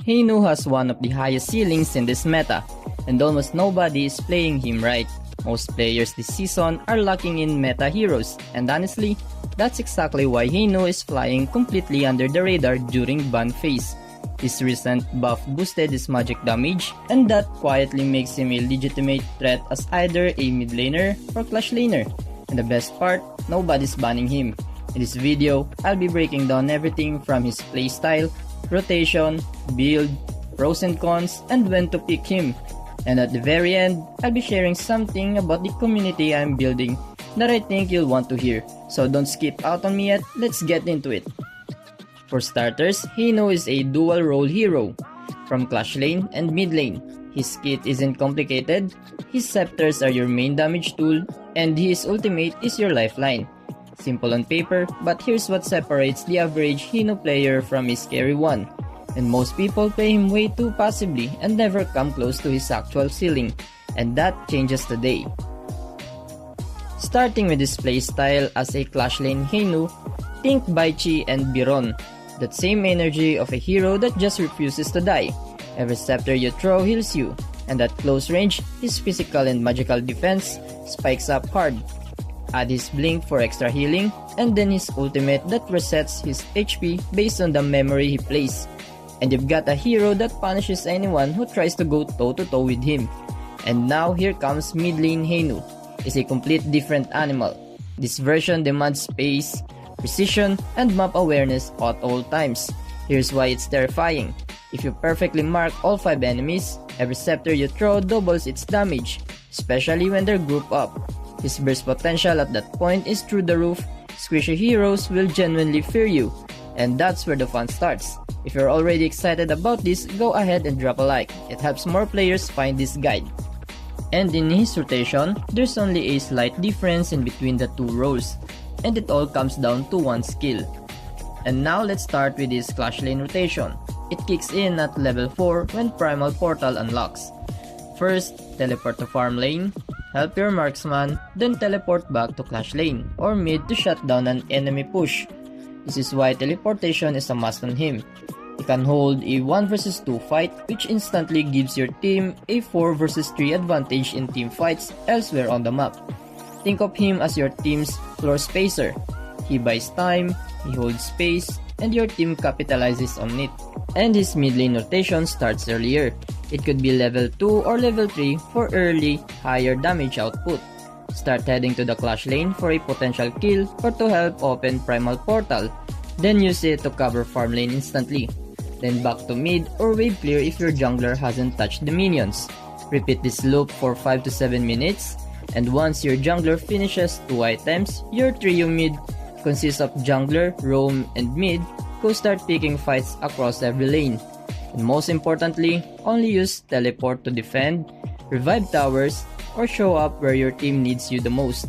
Heino has one of the highest ceilings in this meta, and almost nobody is playing him right. Most players this season are lacking in meta heroes, and honestly, that's exactly why Heino is flying completely under the radar during ban phase. His recent buff boosted his magic damage, and that quietly makes him a legitimate threat as either a mid laner or clash laner. And the best part, nobody's banning him. In this video, I'll be breaking down everything from his playstyle, rotation, build, pros and cons, and when to pick him. And at the very end, I'll be sharing something about the community I'm building that I think you'll want to hear. So don't skip out on me yet, let's get into it. For starters, Heino is a dual role hero, from clash lane and mid lane. His kit isn't complicated, his scepters are your main damage tool, and his ultimate is your lifeline. Simple on paper, but here's what separates the average Heino player from his carry one. And most people play him way too passively and never come close to his actual ceiling, and that changes today. Starting with his playstyle as a clash lane Heino, think Baichi and Biron. That same energy of a hero that just refuses to die. Every scepter you throw heals you, and at close range, his physical and magical defense spikes up hard. Add his blink for extra healing, and then his ultimate that resets his HP based on the memory he plays. And you've got a hero that punishes anyone who tries to go toe to toe with him. And now here comes mid lane Heino. It's a complete different animal. This version demands space, precision, and map awareness at all times. Here's why it's terrifying. If you perfectly mark all 5 enemies, every scepter you throw doubles its damage, especially when they're grouped up. His burst potential at that point is through the roof. Squishy heroes will genuinely fear you, and that's where the fun starts. If you're already excited about this, go ahead and drop a like. It helps more players find this guide. And in his rotation, there's only a slight difference in between the two roles, and it all comes down to one skill. And now let's start with his clash lane rotation. It kicks in at level 4 when Primal Portal unlocks. First, teleport to farm lane, help your marksman, then teleport back to clash lane or mid to shut down an enemy push. This is why teleportation is a must on him. He can hold a 1 vs 2 fight, which instantly gives your team a 4 vs 3 advantage in team fights elsewhere on the map. Think of him as your team's floor spacer. He buys time, he holds space, and your team capitalizes on it. And his mid lane rotation starts earlier. It could be level 2 or level 3 for early, higher damage output. Start heading to the clash lane for a potential kill or to help open Primal Portal. Then use it to cover farm lane instantly. Then back to mid or wave clear if your jungler hasn't touched the minions. Repeat this loop for 5 to 7 minutes. And once your jungler finishes 2 items, your trio mid consists of jungler, roam, and mid. Go start picking fights across every lane. And most importantly, only use teleport to defend, revive towers, or show up where your team needs you the most.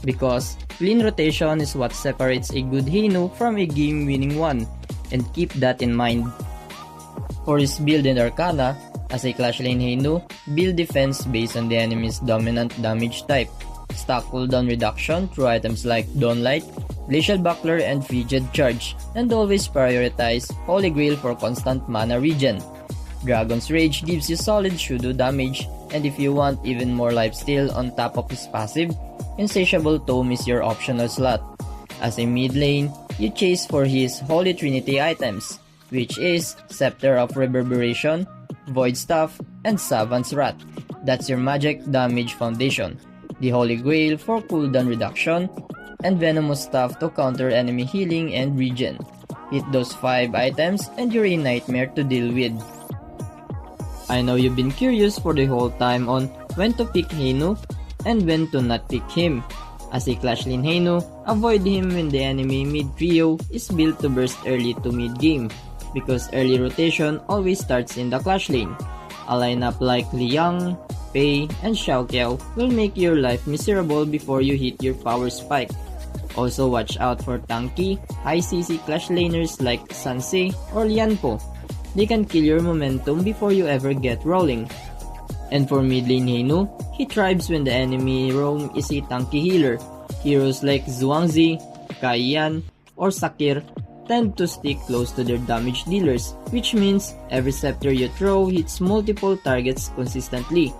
Because clean rotation is what separates a good Heino from a game-winning one, and keep that in mind. For his build in Arcana, as a clash lane Heino, build defense based on the enemy's dominant damage type. Stack cooldown reduction through items like Dawnlight, Glacial Buckler, and Frigid Charge, and always prioritize Holy Grail for constant mana regen. Dragon's Rage gives you solid Shudo damage, and if you want even more lifesteal on top of his passive, Insatiable Tome is your optional slot. As a mid lane, you chase for his Holy Trinity items, which is Scepter of Reverberation, Void Staff, and Savant's Wrath. That's your magic damage foundation. The Holy Grail for cooldown reduction, and Venomous Staff to counter enemy healing and regen. Hit those 5 items and you're a nightmare to deal with. I know you've been curious for the whole time on when to pick Heino and when to not pick him. As a clash lane Heino, avoid him when the enemy mid trio is built to burst early to mid game, because early rotation always starts in the clash lane. A lineup like Liang, Pei, and Xiaoqiao will make your life miserable before you hit your power spike. Also watch out for tanky, high CC clash laners like Sansei or Lianpo. They can kill your momentum before you ever get rolling. And for mid lane Heino, he thrives when the enemy roam is a tanky healer. Heroes like Zhuangzi, Kaiyan, or Sakir tend to stick close to their damage dealers, which means every scepter you throw hits multiple targets consistently.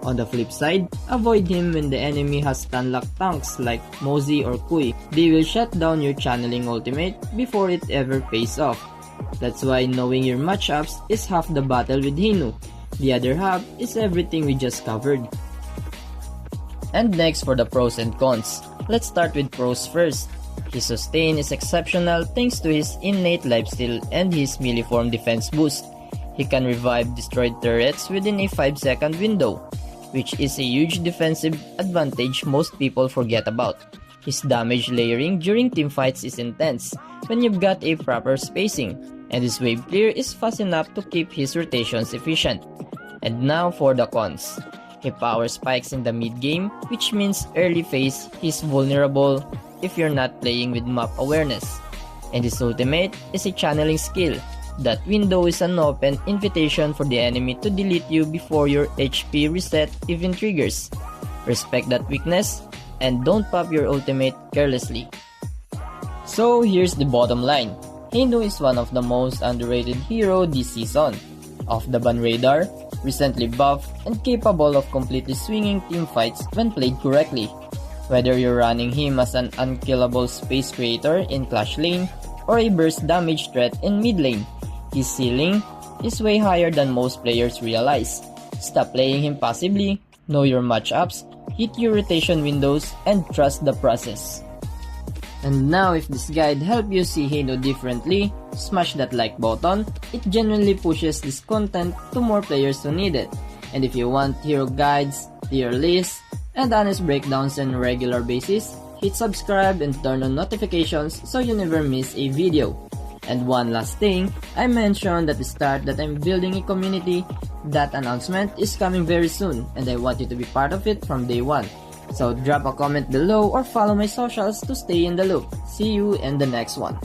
On the flip side, avoid him when the enemy has stun-lock tanks like Mosey or Kui. They will shut down your channeling ultimate before it ever pays off. That's why knowing your matchups is half the battle with Heino. The other half is everything we just covered. And next for the pros and cons. Let's start with pros first. His sustain is exceptional thanks to his innate lifesteal and his melee-form defense boost. He can revive destroyed turrets within a 5-second window, which is a huge defensive advantage most people forget about. His damage layering during teamfights is intense when you've got a proper spacing, and his wave clear is fast enough to keep his rotations efficient. And now for the cons. He power spikes in the mid game, which means early phase he's vulnerable if you're not playing with map awareness. And his ultimate is a channeling skill. That window is an open invitation for the enemy to delete you before your HP reset even triggers. Respect that weakness and don't pop your ultimate carelessly. So here's the bottom line. Heino is one of the most underrated hero this season. Off the ban radar, recently buffed, and capable of completely swinging teamfights when played correctly. Whether you're running him as an unkillable space creator in Clash lane or a burst damage threat in mid lane, his ceiling is way higher than most players realize. Stop playing him passively, know your matchups, hit your rotation windows, and trust the process. And now if this guide helped you see Heino differently, smash that like button. It genuinely pushes this content to more players who need it. And if you want hero guides, tier lists, and honest breakdowns on a regular basis, hit subscribe and turn on notifications so you never miss a video. And one last thing, I mentioned at the start that I'm building a community. That announcement is coming very soon and I want you to be part of it from day one. So drop a comment below or follow my socials to stay in the loop. See you in the next one.